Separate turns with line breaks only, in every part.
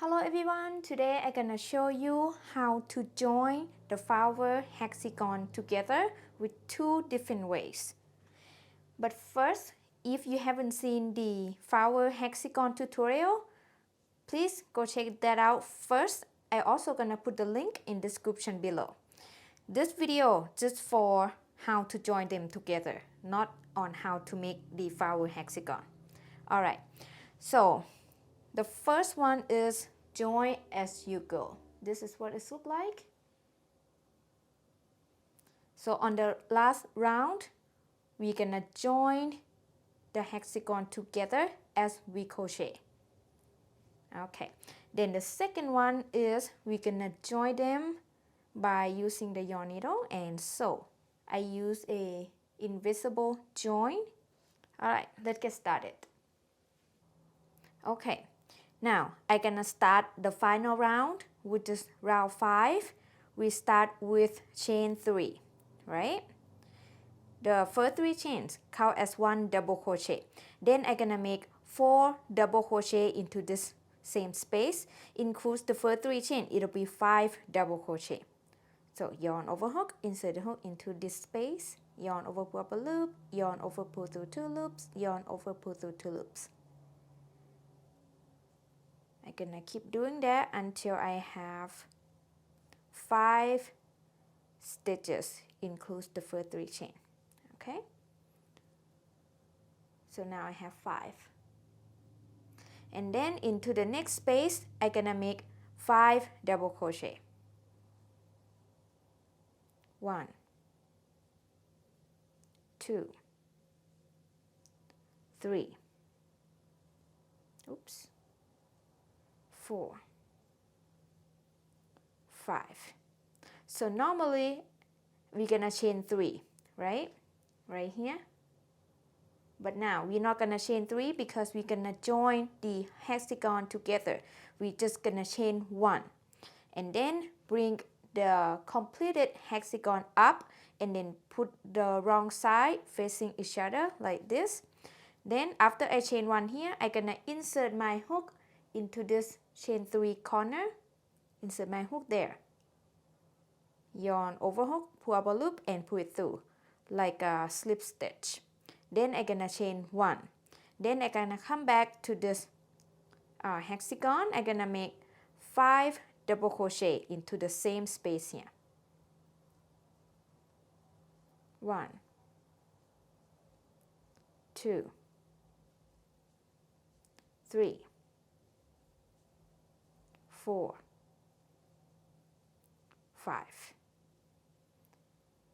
Hello everyone, today I'm gonna show you how to join the flower hexagon together with two different ways. But first, if you haven't seen the flower hexagon tutorial, please go check that out first. I'm also gonna put the link in the description below. This video just for how to join them together, not on how to make the flower hexagon. Alright, so the first one is join as you go. This is what it looks like. So on the last round, we're gonna join the hexagon together as we crochet. Okay, then the second one is we're gonna join them by using the yarn needle and sew. I use a invisible join. Alright, let's get started. Okay, now I'm gonna start the final round, which is round 5. We start with chain 3, right? The first 3 chains count as 1 double crochet. Then I'm gonna make 4 double crochet into this same space. Includes the first 3 chains, it'll be 5 double crochet. So yarn over hook, insert the hook into this space, yarn over, pull up a loop, yarn over, pull through 2 loops, yarn over, pull through 2 loops. I'm gonna keep doing that until I have 5 stitches, includes the first 3 chain. Okay, so now I have 5, and then into the next space I'm gonna make 5 double crochet. 1, 2, 3, oops, 4, 5. So normally we're gonna chain 3, right here, but now we're not gonna chain 3 because we're gonna join the hexagon together. We're just gonna chain 1 and then bring the completed hexagon up and then put the wrong side facing each other like this. Then after I chain 1 here, I'm gonna insert my hook into this chain 3 corner, insert my hook there, yarn over hook, pull up a loop and pull it through like a slip stitch. Then I'm gonna chain 1. Then I'm gonna come back to this hexagon. I'm gonna make 5 double crochet into the same space here. 1, 2, 3, 4, 5.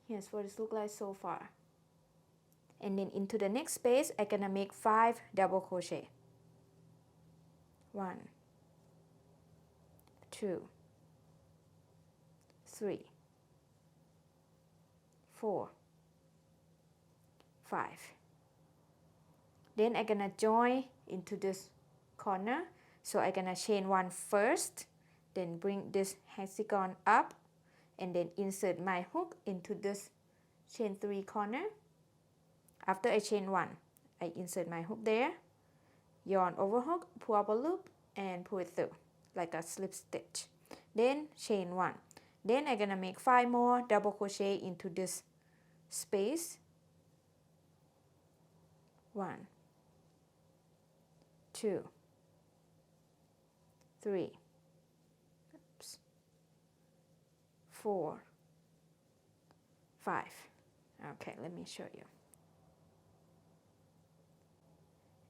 Here's what it looks like so far. And then into the next space, I'm gonna make 5 double crochet. 1, 2, 3, 4, 5. Then I'm gonna join into this corner. So I'm gonna chain 1 first, then bring this hexagon up, and then insert my hook into this chain 3 corner. After I chain 1, I insert my hook there, yarn over hook, pull up a loop and pull it through like a slip stitch. Then chain 1. Then I'm gonna make 5 more double crochet into this space. 1, 2, 3, oops, 4, 5. Okay, let me show you.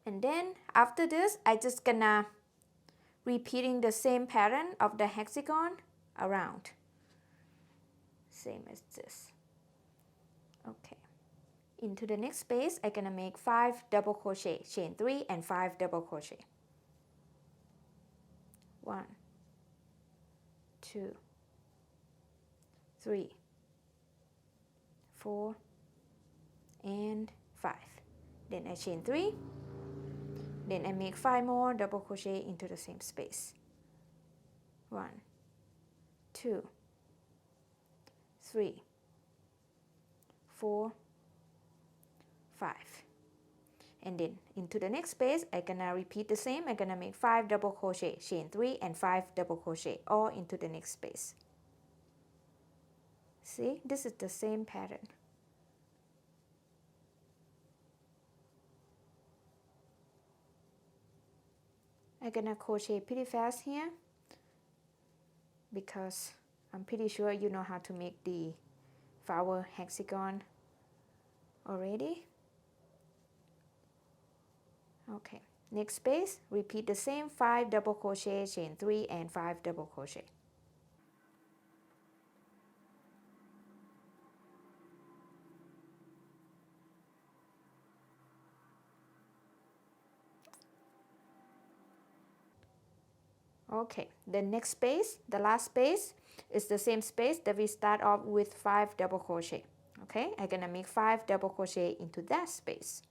And then after this, I just gonna repeating the same pattern of the hexagon around. Same as this. Okay. Into the next space, I'm gonna make 5 double crochet, chain 3 and 5 double crochet. 1, 2, 3, 4, and 5. Then I chain 3. Then I make 5 more double crochet into the same space. 1, 2, 3, 4, 5. and then into the next space I'm gonna repeat the same. I'm gonna make 5 double crochet, chain 3 and 5 double crochet all into the next space. See, this is the same pattern. I'm gonna crochet pretty fast here because I'm pretty sure you know how to make the flower hexagon already. Okay, next space, repeat the same 5 double crochet, chain 3 and 5 double crochet. Okay, the next space, the last space, is the same space that we start off with 5 double crochet. Okay, I'm gonna make 5 double crochet into that space.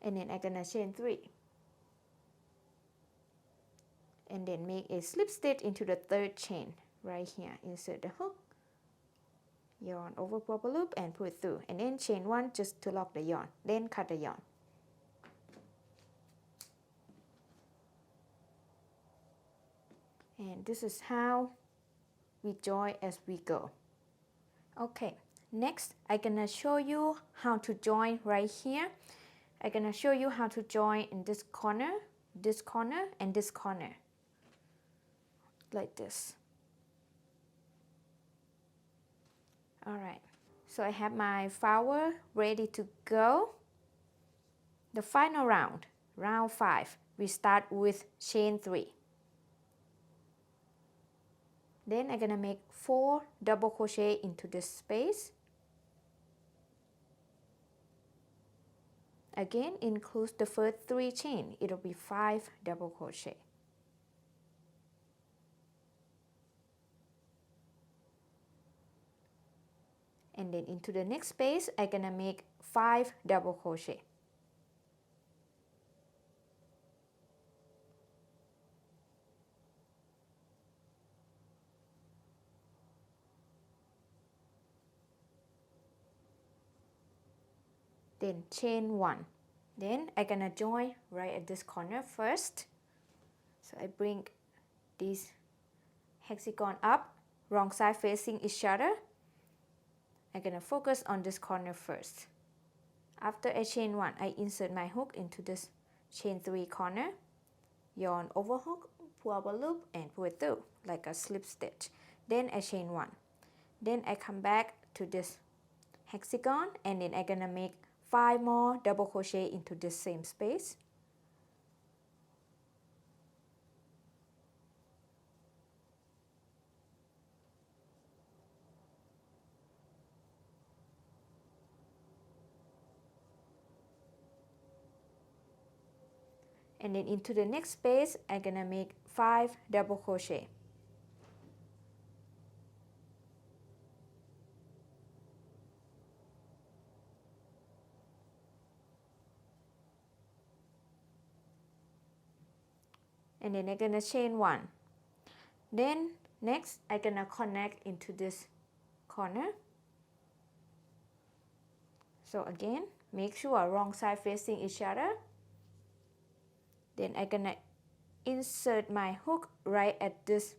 And then I'm gonna chain 3. And then make a slip stitch into the third chain right here. Insert the hook, yarn over bubble loop and pull it through, and then chain 1 just to lock the yarn, then cut the yarn. And this is how we join as we go. Okay, next I'm gonna show you how to join right here. I'm gonna show you how to join in this corner, and this corner, like this. Alright, so I have my flower ready to go. The final round, round 5, we start with chain 3. Then I'm gonna make 4 double crochet into this space. Again, includes the first 3 chain, it'll be 5 double crochet. And then into the next space, I'm gonna make 5 double crochet. Then chain 1. Then I'm gonna join right at this corner first. So I bring this hexagon up, wrong side facing each other. I'm gonna focus on this corner first. After I chain 1, I insert my hook into this chain 3 corner, yarn over hook, pull up a loop and pull it through like a slip stitch. Then I chain 1. Then I come back to this hexagon, and then I'm gonna make 5 more double crochet into this same space. And then into the next space, I'm gonna make 5 double crochet. And then I'm gonna chain 1. Then next, I'm gonna connect into this corner. So again, make sure wrong side facing each other. Then I'm gonna insert my hook right at this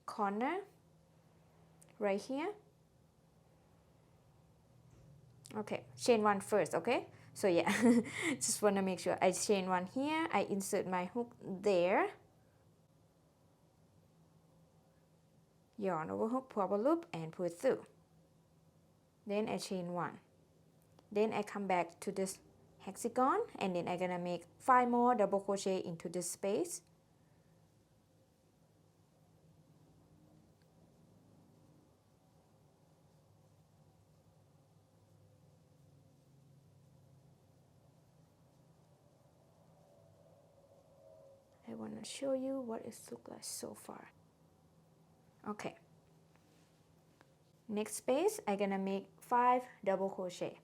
corner, right here. Okay, chain 1 first, okay? So yeah, just wanna make sure I chain 1 here, I insert my hook there. Yarn over hook, pull up a loop and pull it through. Then I chain 1. Then I come back to this hexagon, and then I'm gonna make 5 more double crochet into this space. I want to show you what it looks like so far. Okay. Next space, I'm gonna make 5 double crochet.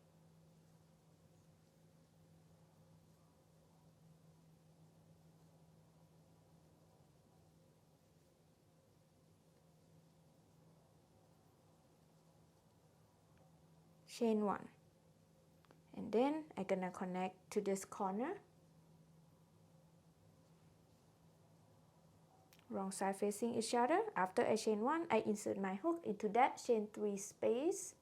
chain 1, and then I'm gonna connect to this corner, wrong side facing each other. After I chain 1, I insert my hook into that chain 3 space,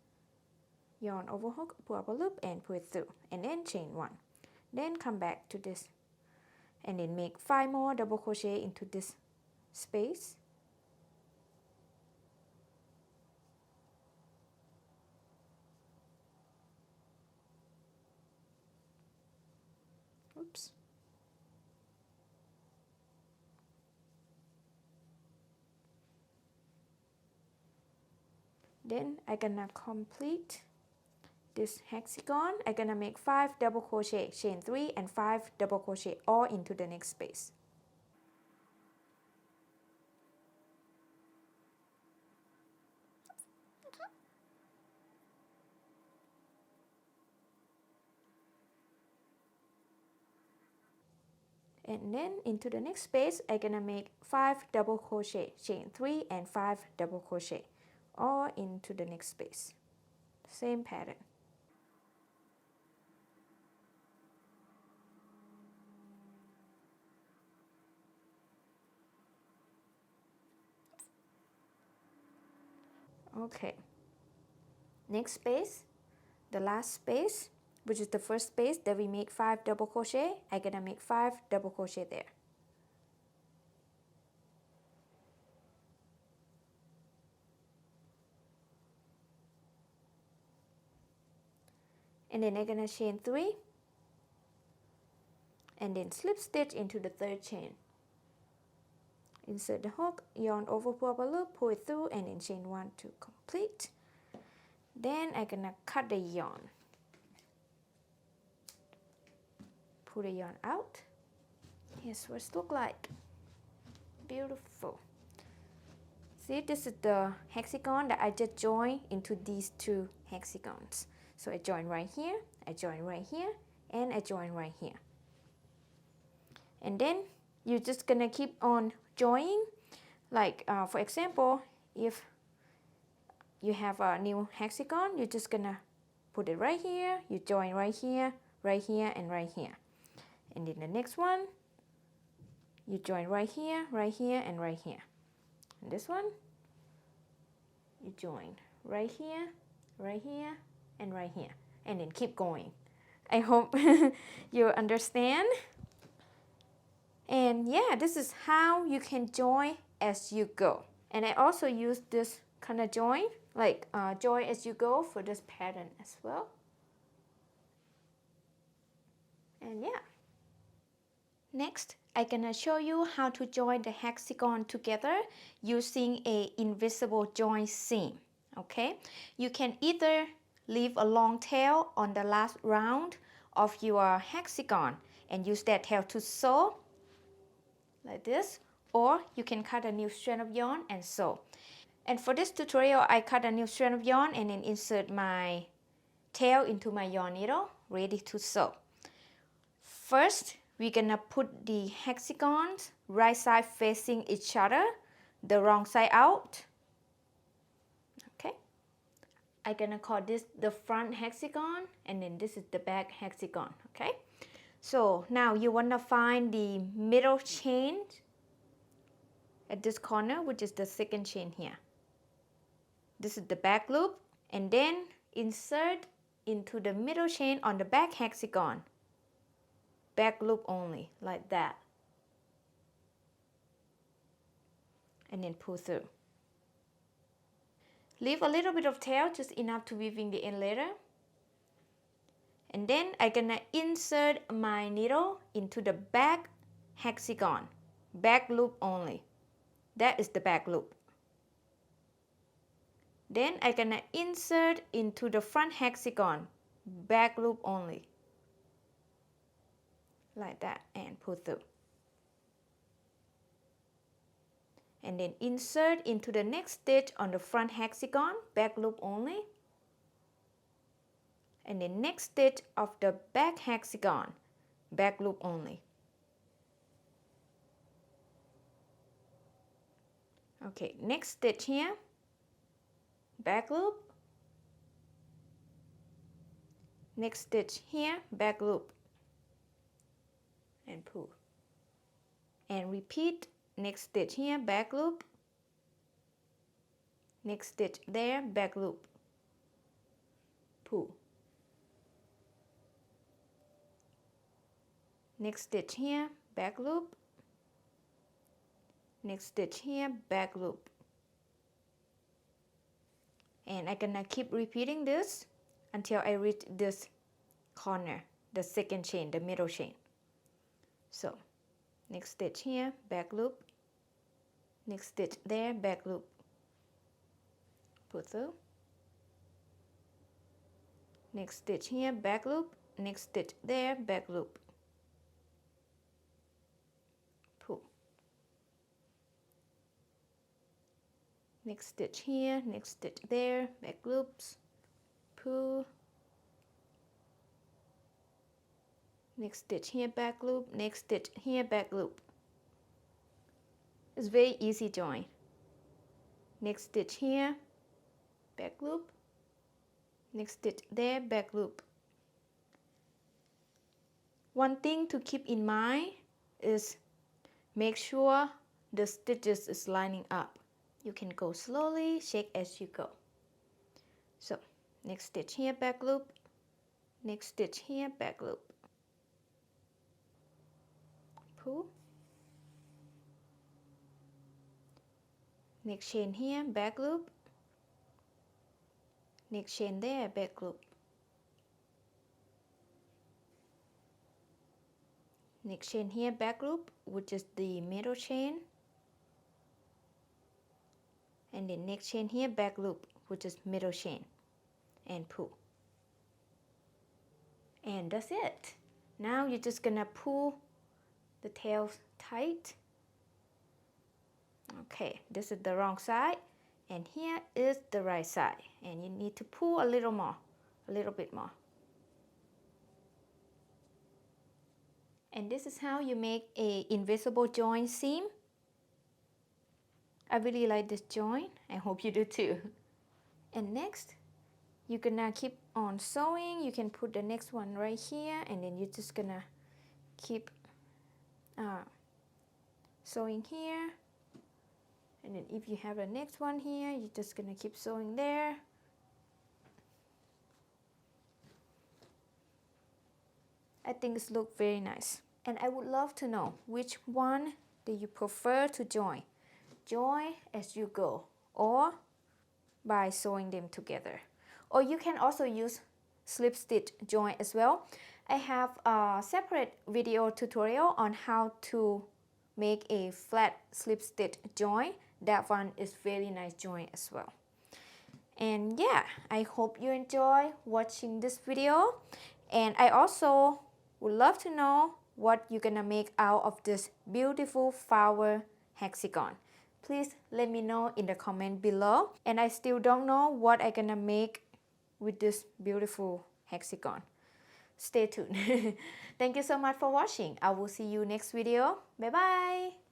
yarn over hook, pull up a loop and pull it through, and then chain 1, then come back to this and then make 5 more double crochet into this space. Oops. Then I'm gonna complete this hexagon. I'm gonna make 5 double crochet, chain 3 and 5 double crochet all into the next space. And then into the next space, I'm gonna make 5 double crochet, chain 3 and 5 double crochet all into the next space. Same pattern. Okay, next space, the last space, which is the first space that we make 5 double crochet, I'm gonna make 5 double crochet there. And then I'm gonna chain 3 and then slip stitch into the third chain. Insert the hook, yarn over, pull up a loop, pull it through, and then chain 1 to complete. Then I'm gonna cut the yarn. Pull the yarn out. Here's what it looks like. Beautiful. See, this is the hexagon that I just joined into these 2 hexagons. So I join right here, I join right here, and I join right here. And then you're just gonna keep on joining. Like for example, if you have a new hexagon, you're just gonna put it right here, you join right here, and right here. And then the next one, you join right here, and right here. And this one, you join right here, and right here. And then keep going. I hope you understand. And yeah, this is how you can join as you go. And I also use this kind of join, like join as you go for this pattern as well. And yeah. Next, I'm gonna show you how to join the hexagon together using a invisible join seam. Okay, you can either leave a long tail on the last round of your hexagon and use that tail to sew like this, or you can cut a new strand of yarn and sew. And for this tutorial, I cut a new strand of yarn and then insert my tail into my yarn needle, ready to sew. First, we're gonna put the hexagons right side facing each other, the wrong side out. Okay, I'm gonna call this the front hexagon, and then this is the back hexagon. Okay, so now you wanna find the middle chain at this corner, which is the second chain here. This is the back loop, and then insert into the middle chain on the back hexagon. Back loop only, like that. And then pull through. Leave a little bit of tail, just enough to weave in the end later. And then I'm gonna insert my needle into the back hexagon. Back loop only. That is the back loop. Then I'm gonna insert into the front hexagon. Back loop only. Like that, and pull through. And then insert into the next stitch on the front hexagon, back loop only. And the next stitch of the back hexagon, back loop only. Okay, next stitch here, back loop, next stitch here, back loop and pull, and repeat. Next stitch here, back loop, next stitch there, back loop, pull, next stitch here, back loop, next stitch here, back loop, and I'm gonna keep repeating this until I reach this corner, the second chain, the middle chain. So next stitch here, back loop, next stitch there, back loop, pull through, next stitch here, back loop, next stitch there, back loop, pull, next stitch here, next stitch there, back loops, pull, next stitch here, back loop, next stitch here, back loop. It's very easy join. Next stitch here, back loop, next stitch there, back loop. One thing to keep in mind is make sure the stitches is lining up. You can go slowly, shake as you go. So next stitch here, back loop, next stitch here, back loop, pull, next chain here, back loop, next chain there, back loop, next chain here, back loop, which is the middle chain, and then next chain here, back loop, which is middle chain, and pull. And that's it. Now you're just gonna pull the tail tight. Okay, this is the wrong side, and here is the right side, and you need to pull a little more, a little bit more. And this is how you make a invisible join seam. I really like this join. I hope you do too. And next, you're gonna keep on sewing. You can put the next one right here, and then you're just gonna keep sewing here. And then if you have the next one here, you're just gonna keep sewing there. I think this looks very nice. And I would love to know which one do you prefer to join. Join as you go, or by sewing them together. Or you can also use slip stitch join as well. I have a separate video tutorial on how to make a flat slip stitch join. That one is very nice join as well. And yeah, I hope you enjoy watching this video. And I also would love to know what you're gonna make out of this beautiful flower hexagon. Please let me know in the comment below. And I still don't know what I'm gonna make with this beautiful hexagon. Stay tuned. Thank you so much for watching. I will see you next video. Bye bye.